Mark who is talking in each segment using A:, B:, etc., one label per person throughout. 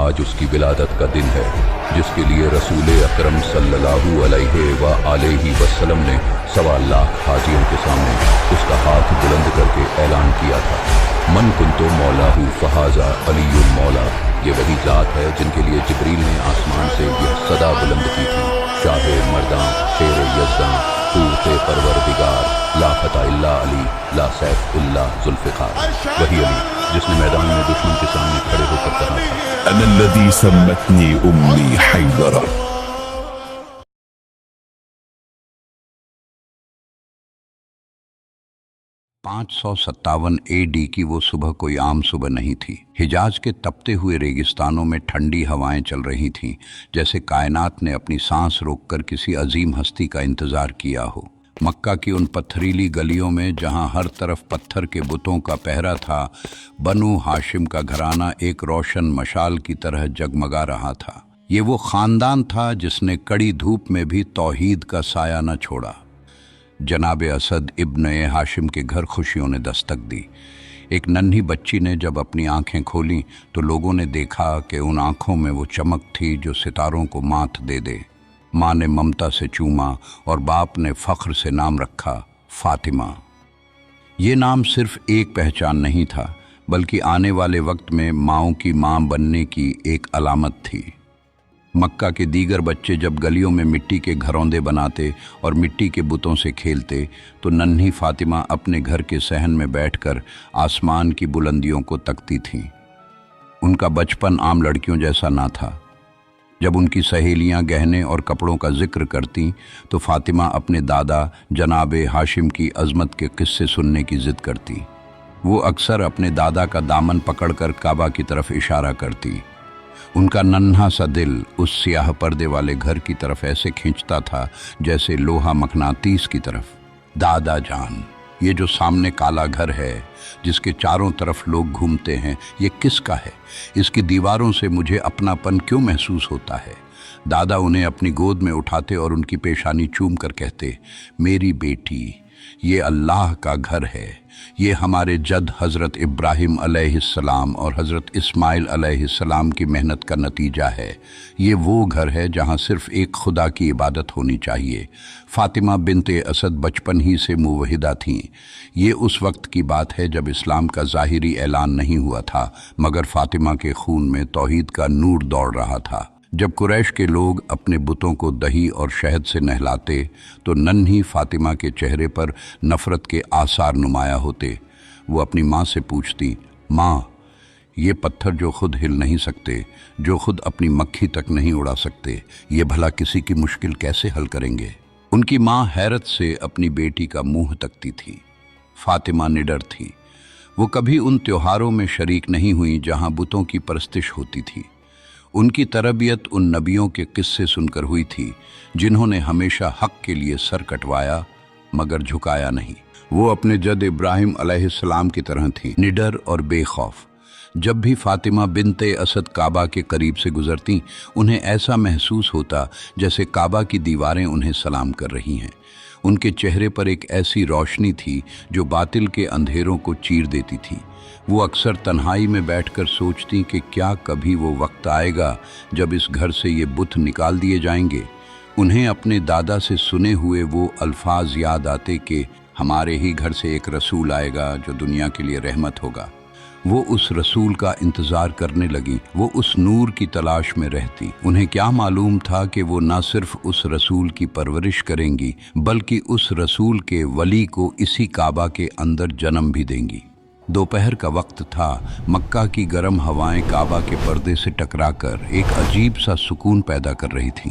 A: आज उसकी विलादत का दिन है, जिसके लिए रसूल अकरम सल्लल्लाहु अलैहि व आलिहि वसल्लम ने 1.25 लाख हाजियों के सामने उसका हाथ बुलंद करके ऐलान किया था, मन कुंतो मौलाहू फहाजा अलीयुल मौला। ये वही ज़ात है जिनके लिए जिब्रील ने आसमान से यह सदा बुलंद की थी, शाहे मर्दां शेर यज़दां तूते परवरदिगार ला फता इल्ला अली ला सैफ इल्ला जुल्फ़िकार। वही अली जिसने मैदान में दुश्मन के सामने खड़े होकर कहा था,
B: अना अल्लज़ी सम्मतनी उम्मी हैदरा।
C: 557 AD की वो सुबह कोई आम सुबह नहीं थी। हिजाज के तपते हुए रेगिस्तानों में ठंडी हवाएं चल रही थीं, जैसे कायनात ने अपनी सांस रोककर किसी अजीम हस्ती का इंतजार किया हो। मक्का की उन पत्थरीली गलियों में जहां हर तरफ पत्थर के बुतों का पहरा था, बनु हाशिम का घराना एक रोशन मशाल की तरह जगमगा रहा था। ये वो खानदान था जिसने कड़ी धूप में भी तौहीद का साया न छोड़ा। जनाब असद इब्न हाशिम के घर खुशियों ने दस्तक दी। एक नन्ही बच्ची ने जब अपनी आंखें खोलीं तो लोगों ने देखा कि उन आंखों में वो चमक थी जो सितारों को मात दे दे। माँ ने ममता से चूमा और बाप ने फख्र से नाम रखा, फातिमा। ये नाम सिर्फ एक पहचान नहीं था, बल्कि आने वाले वक्त में माँओं की माँ बनने की एक अलामत थी। मक्का के दीगर बच्चे जब गलियों में मिट्टी के घरौंदे बनाते और मिट्टी के बुतों से खेलते, तो नन्ही फातिमा अपने घर के सहन में बैठकर आसमान की बुलंदियों को तकती थीं। उनका बचपन आम लड़कियों जैसा ना था। जब उनकी सहेलियां गहने और कपड़ों का जिक्र करतीं, तो फातिमा अपने दादा जनाब हाशिम की अजमत के किस्से सुनने की जिद करती। वो अक्सर अपने दादा का दामन पकड़कर काबा की तरफ इशारा करती। उनका नन्हा सा दिल उस स्याह पर्दे वाले घर की तरफ ऐसे खींचता था जैसे लोहा मकनातीस की तरफ। दादा जान, ये जो सामने काला घर है जिसके चारों तरफ लोग घूमते हैं, ये किसका है? इसकी दीवारों से मुझे अपनापन क्यों महसूस होता है? दादा उन्हें अपनी गोद में उठाते और उनकी पेशानी चूम कर कहते, मेरी बेटी, ये अल्लाह का घर है। ये हमारे जद हज़रत इब्राहिम अलैहिस्सलाम और हज़रत इस्माइल अलैहिस्सलाम की मेहनत का नतीजा है। ये वो घर है जहाँ सिर्फ़ एक खुदा की इबादत होनी चाहिए। फ़ातिमा बिनते असद बचपन ही से मुवहिदा थीं। ये उस वक्त की बात है जब इस्लाम का ज़ाहिरी ऐलान नहीं हुआ था, मगर फ़ातिमा के खून में तौहीद का नूर दौड़ रहा था। जब कुरैश के लोग अपने बुतों को दही और शहद से नहलाते, तो नन्ही फातिमा के चेहरे पर नफ़रत के आसार नुमाया होते। वो अपनी माँ से पूछती, माँ, ये पत्थर जो खुद हिल नहीं सकते, जो खुद अपनी मक्खी तक नहीं उड़ा सकते, ये भला किसी की मुश्किल कैसे हल करेंगे? उनकी माँ हैरत से अपनी बेटी का मुंह तकती थी। फातिमा निडर थी। वो कभी उन त्योहारों में शरीक नहीं हुई जहाँ बुतों की परस्तिश होती थी। उनकी तरबियत उन नबियों के किस्से सुनकर हुई थी जिन्होंने हमेशा हक के लिए सर कटवाया मगर झुकाया नहीं। वो अपने जद इब्राहिम अलैहिस्सलाम की तरह थी, निडर और बेखौफ। जब भी फातिमा बिनते असद काबा के करीब से गुजरती, उन्हें ऐसा महसूस होता जैसे काबा की दीवारें उन्हें सलाम कर रही हैं। उनके चेहरे पर एक ऐसी रोशनी थी जो बातिल के अंधेरों को चीर देती थी। वो अक्सर तन्हाई में बैठकर सोचती कि क्या कभी वो वक्त आएगा जब इस घर से ये बुत निकाल दिए जाएंगे। उन्हें अपने दादा से सुने हुए वो अल्फाज याद आते कि हमारे ही घर से एक रसूल आएगा जो दुनिया के लिए रहमत होगा। वो उस रसूल का इंतज़ार करने लगी। वो उस नूर की तलाश में रहती। उन्हें क्या मालूम था कि वो न सिर्फ उस रसूल की परवरिश करेंगी, बल्कि उस रसूल के वली को इसी काबा के अंदर जन्म भी देंगी। दोपहर का वक्त था। मक्का की गर्म हवाएं काबा के पर्दे से टकराकर एक अजीब सा सुकून पैदा कर रही थीं।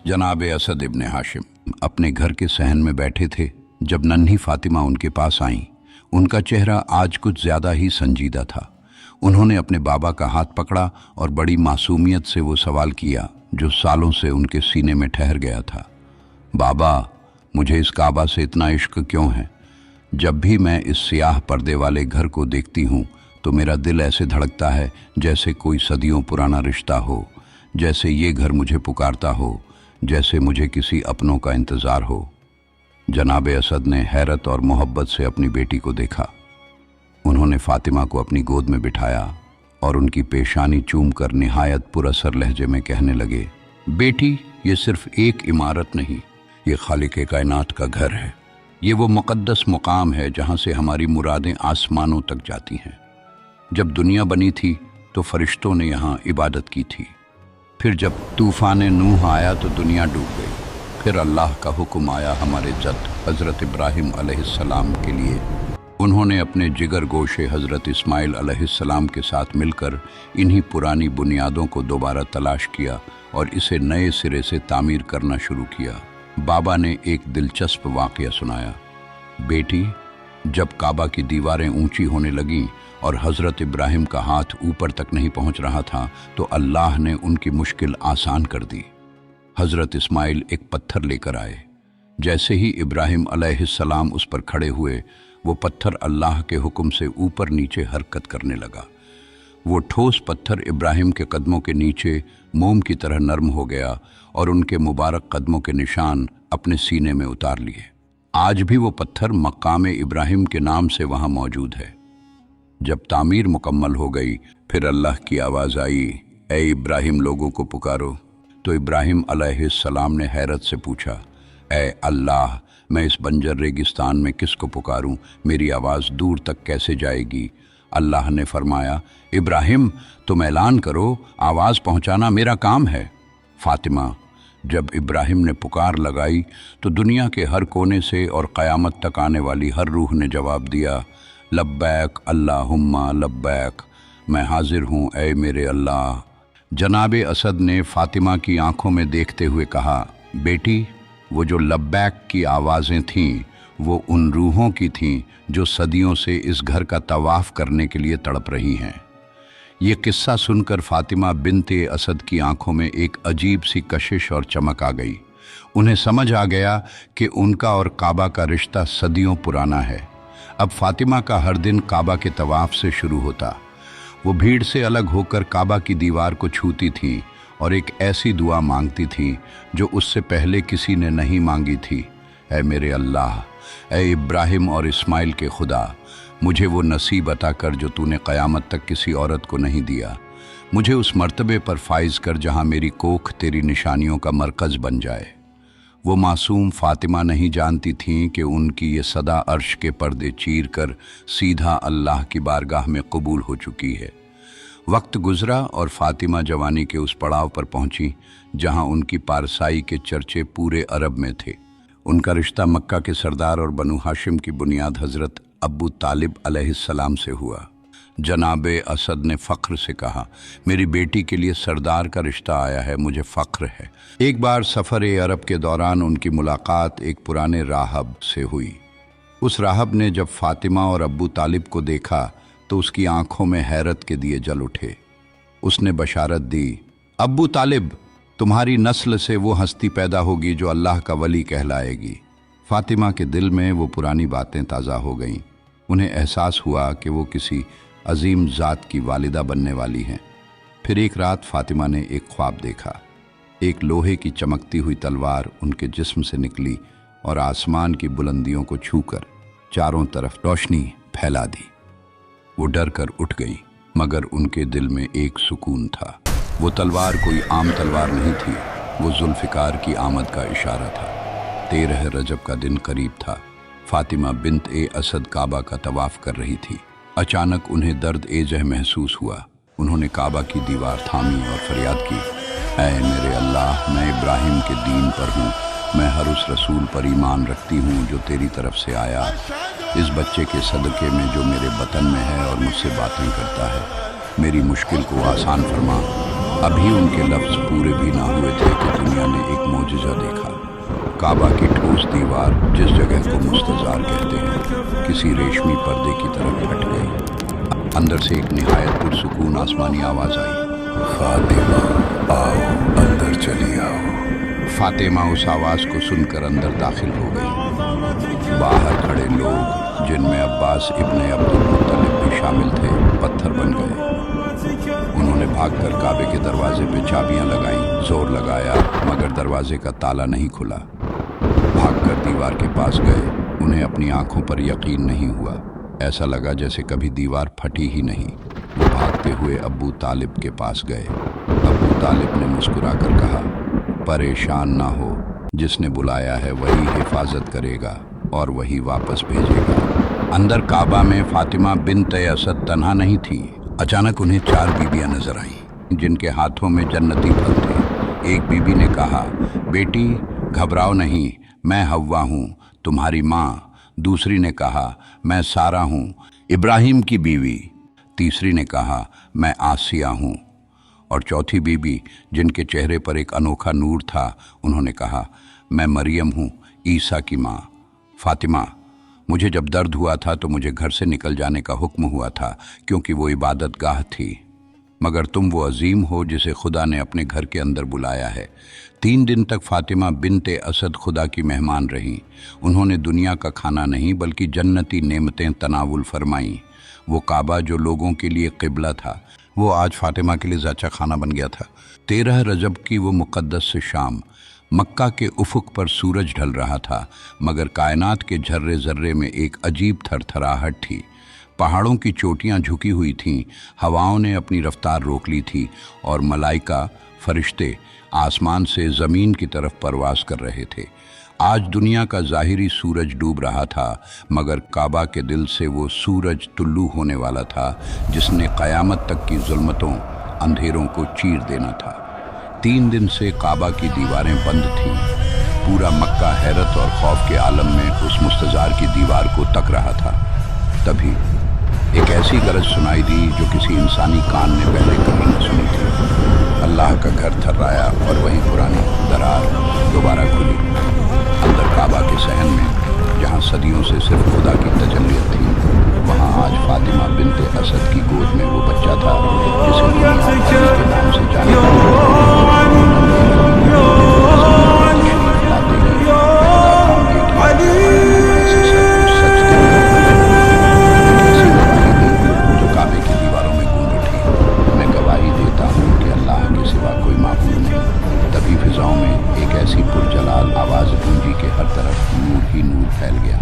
C: जनाब असद इब्न हाशिम अपने घर के सहन में बैठे थे जब नन्ही फातिमा उनके पास आईं। उनका चेहरा आज कुछ ज़्यादा ही संजीदा था। उन्होंने अपने बाबा का हाथ पकड़ा और बड़ी मासूमियत से वो सवाल किया जो सालों से उनके सीने में ठहर गया था। बाबा, मुझे इस काबा से इतना इश्क क्यों है? जब भी मैं इस स्याह पर्दे वाले घर को देखती हूँ तो मेरा दिल ऐसे धड़कता है जैसे कोई सदियों पुराना रिश्ता हो, जैसे ये घर मुझे पुकारता हो, जैसे मुझे किसी अपनों का इंतज़ार हो। जनाब असद ने हैरत और मोहब्बत से अपनी बेटी को देखा। उन्होंने फातिमा को अपनी गोद में बिठाया और उनकी पेशानी चूम कर निहायत पुरअसर लहजे में कहने लगे, बेटी, ये सिर्फ एक इमारत नहीं, ये खालिक कायनात का घर है। ये वो मुक़द्दस मुकाम है जहाँ से हमारी मुरादें आसमानों तक जाती हैं। जब दुनिया बनी थी तो फरिश्तों ने यहाँ इबादत की थी। फिर जब तूफ़ान नूह आया तो दुनिया डूब गई। फिर अल्लाह का हुक्म आया हमारे जद हज़रत इब्राहिम अलैहिस्सलाम के लिए। उन्होंने अपने जिगर गोशे हज़रत इस्माइल अलैहिस्सलाम के साथ मिलकर इन्हीं पुरानी बुनियादों को दोबारा तलाश किया और इसे नए सिरे से तामीर करना शुरू किया। बाबा ने एक दिलचस्प वाक़या सुनाया। बेटी, जब काबा की दीवारें ऊंची होने लगीं और हज़रत इब्राहिम का हाथ ऊपर तक नहीं पहुंच रहा था तो अल्लाह ने उनकी मुश्किल आसान कर दी। हज़रत इस्माइल एक पत्थर लेकर आए। जैसे ही इब्राहिम अलैहिस्सलाम उस पर खड़े हुए, वो पत्थर अल्लाह के हुक्म से ऊपर नीचे हरकत करने लगा। वो ठोस पत्थर इब्राहिम के कदमों के नीचे मोम की तरह नरम हो गया और उनके मुबारक कदमों के निशान अपने सीने में उतार लिए। आज भी वो पत्थर मकाम इब्राहिम के नाम से वहाँ मौजूद है। जब तामीर मुकम्मल हो गई, फिर अल्लाह की आवाज़ आई, ए इब्राहिम, लोगों को पुकारो। तो इब्राहिम अलैहिस्सलाम ने हैरत से पूछा, ए अल्लाह, मैं इस बंजर रेगिस्तान में किसको पुकारूं? मेरी आवाज़ दूर तक कैसे जाएगी? अल्लाह ने फरमाया, इब्राहिम, तुम ऐलान करो, आवाज़ पहुंचाना मेरा काम है। फातिमा, जब इब्राहिम ने पुकार लगाई तो दुनिया के हर कोने से और क़यामत तक आने वाली हर रूह ने जवाब दिया, लब्बैक अल्लाहुम्मा लब्बैक, मैं हाजिर हूँ ए मेरे अल्लाह। जनाब असद ने फातिमा की आंखों में देखते हुए कहा, बेटी, वो जो लब्बैक की आवाज़ें थीं वो उन रूहों की थीं जो सदियों से इस घर का तवाफ़ करने के लिए तड़प रही हैं। ये किस्सा सुनकर फातिमा बिन्ते असद की आंखों में एक अजीब सी कशिश और चमक आ गई। उन्हें समझ आ गया कि उनका और काबा का रिश्ता सदियों पुराना है। अब फातिमा का हर दिन काबा के तवाफ़ से शुरू होता। वो भीड़ से अलग होकर काबा की दीवार को छूती थीं और एक ऐसी दुआ मांगती थीं जो उससे पहले किसी ने नहीं मांगी थी। ऐ मेरे अल्लाह, ऐ इब्राहिम और इस्माइल के खुदा, मुझे वो नसीब अता कर जो तूने क़यामत तक किसी औरत को नहीं दिया। मुझे उस मर्तबे पर फाइज कर जहाँ मेरी कोख तेरी निशानियों का मरकज़ बन जाए। वो मासूम फातिमा नहीं जानती थीं कि उनकी ये सदा अर्श के पर्दे चीर कर सीधा अल्लाह की बारगाह में कबूल हो चुकी है। वक्त गुजरा और फातिमा जवानी के उस पड़ाव पर पहुंची जहां उनकी पारसाई के चर्चे पूरे अरब में थे। उनका रिश्ता मक्का के सरदार और बनु हाशिम की बुनियाद हज़रत अबू तालिब अलैहिस्सलाम से हुआ। जनाब असद ने फ़ख्र से कहा, मेरी बेटी के लिए सरदार का रिश्ता आया है, मुझे फ़ख्र है। एक बार सफ़र अरब के दौरान उनकी मुलाकात एक पुराने राहब से हुई। उस राहब ने जब फातिमा और अबू तालिब को देखा तो उसकी आंखों में हैरत के दिए जल उठे। उसने बशारत दी, अबू तालिब, तुम्हारी नस्ल से वो हस्ती पैदा होगी जो अल्लाह का वली कहलाएगी। फातिमा के दिल में वो पुरानी बातें ताज़ा हो गईं। उन्हें एहसास हुआ कि वो किसी अजीम ज़ात की वालिदा बनने वाली हैं। फिर एक रात फातिमा ने एक ख्वाब देखा। एक लोहे की चमकती हुई तलवार उनके जिस्म से निकली और आसमान की बुलंदियों को छूकर चारों तरफ रोशनी फैला दी। वो डर कर उठ गई, मगर उनके दिल में एक सुकून था। वो तलवार कोई आम तलवार नहीं थी, वो जुल्फ़िकार की आमद का इशारा था। 13 रजब का दिन करीब था। फातिमा बिन्त असद काबा का तवाफ़ कर रही थी। अचानक उन्हें दर्द एजह महसूस हुआ। उन्होंने काबा की दीवार थामी और फरियाद की, ऐ मेरे अल्लाह, मैं इब्राहिम के दीन पर हूँ। मैं हर उस रसूल पर ईमान रखती हूँ जो तेरी तरफ से आया। इस बच्चे के सदक़े में जो मेरे बतन में है और मुझसे बातें करता है, मेरी मुश्किल को आसान फरमा। अभी उनके लफ्ज़ पूरे भी ना हुए थे कि दुनिया ने एक मोजज़ा देखा। काबा की ठोस दीवार, जिस जगह को मुस्तजार कहते हैं, किसी रेशमी पर्दे की तरह फट गई। अंदर से एक निहायत पुरसुकून आसमानी आवाज़ आई, फातिमा आओ, अंदर चली आओ। फातिमा उस आवाज़ को सुनकर अंदर दाखिल हो गई। बाहर खड़े लोग, जिनमें अब्बास इब्ने अब्दुल मुत्तलिब भी शामिल थे, पत्थर बन गए। उन्होंने भागकर काबे के दरवाजे पे चाबियां लगाईं, जोर लगाया, मगर दरवाजे का ताला नहीं खुला। भागकर दीवार के पास गए। उन्हें अपनी आंखों पर यकीन नहीं हुआ। ऐसा लगा जैसे कभी दीवार फटी ही नहीं। वो भागते हुए अब्बू तालिब के पास गए। अब्बू तालिब ने मुस्कुराकर कहा, परेशान ना हो, जिसने बुलाया है वही हिफाजत करेगा और वही वापस भेजेगा। अंदर काबा में फातिमा बिन्त असद तन्हा नहीं थी। अचानक उन्हें 4 बीबियां नजर आईं, जिनके हाथों में जन्नती फल थे। एक बीबी ने कहा, बेटी घबराओ नहीं, मैं हव्वा हूँ, तुम्हारी माँ। दूसरी ने कहा, मैं सारा हूँ, इब्राहिम की बीवी। तीसरी ने कहा, मैं आसिया हूँ। और चौथी बीबी, जिनके चेहरे पर एक अनोखा नूर था, उन्होंने कहा, मैं मरियम हूँ, ईसा की माँ। फातिमा, मुझे जब दर्द हुआ था तो मुझे घर से निकल जाने का हुक्म हुआ था, क्योंकि वो इबादत गाह थी, मगर तुम वो अजीम हो जिसे खुदा ने अपने घर के अंदर बुलाया है। 3 दिन तक फातिमा बिन्ते असद खुदा की मेहमान रहीं। उन्होंने दुनिया का खाना नहीं बल्कि जन्नती नेमतें तनावुल फरमाईं। वो काबा जो लोगों के लिए क़िबला था, वो आज फातिमा के लिए ज़ाचा खाना बन गया था। 13 रजब की वो मुक़द्दस से शाम, मक्का के उफ़ुक़ पर सूरज ढल रहा था, मगर कायनात के झर्रे ज़र्रे में एक अजीब थरथराहट थी। पहाड़ों की चोटियां झुकी हुई थीं, हवाओं ने अपनी रफ्तार रोक ली थी और मलाइका फरिश्ते आसमान से ज़मीन की तरफ परवास कर रहे थे। आज दुनिया का ज़ाहिरी सूरज डूब रहा था, मगर काबा के दिल से वो सूरज तुल्लू होने वाला था, जिसने क़यामत तक की ज़ुल्मतों अंधेरों को चीर देना था। 3 दिन से काबा की दीवारें बंद थीं। पूरा मक्का हैरत और खौफ के आलम में उस मुस्तजार की दीवार को तक रहा था। तभी एक ऐसी गरज सुनाई दी जो किसी इंसानी कान ने पहले कभी न सुनी थी। अल्लाह का घर थर्राया और वही पुरानी दरार दोबारा खुली। अंदर काबा के सहन में, जहाँ सदियों से सिर्फ खुदा की तजल्लियत थी, वहाँ आज फातिमा बिन्ते असद की गोद में वो बच्चा था जिसे दुनिया अली के नाम से जाना जो काबे की दीवारों में गूंज उठी। मैं गवाही देता हूँ कि अल्लाह के सिवा कोई माबूद नहीं। तभी फिजाओं में एक ऐसी पुरजलाल आवाज़ गूंजी कि हर तरफ नूर ही नूर फैल गया।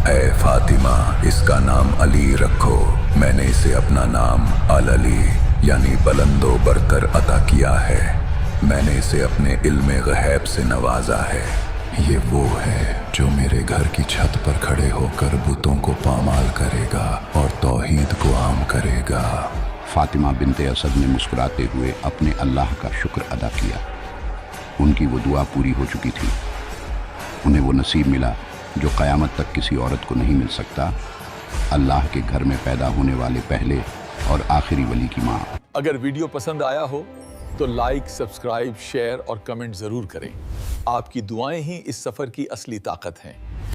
B: ऐ फातिमा, इसका नाम अली रखो। मैंने इसे अपना नाम अल अली यानी बुलंदो बरतर अता किया है। मैंने इसे अपने इल्मे गैब से नवाजा है। ये वो है जो मेरे घर की छत पर खड़े होकर बुतों को पामाल करेगा और तौहीद को आम करेगा।
C: फातिमा बिन्ते असद ने मुस्कुराते हुए अपने अल्लाह का शुक्र अदा किया। उनकी वो दुआ पूरी हो चुकी थी। उन्हें वो नसीब मिला जो क़यामत तक किसी औरत को नहीं मिल सकता, अल्लाह के घर में पैदा होने वाले पहले और आखिरी वली की माँ।
D: अगर वीडियो पसंद आया हो तो लाइक, सब्सक्राइब, शेयर और कमेंट ज़रूर करें। आपकी दुआएं ही इस सफ़र की असली ताकत हैं।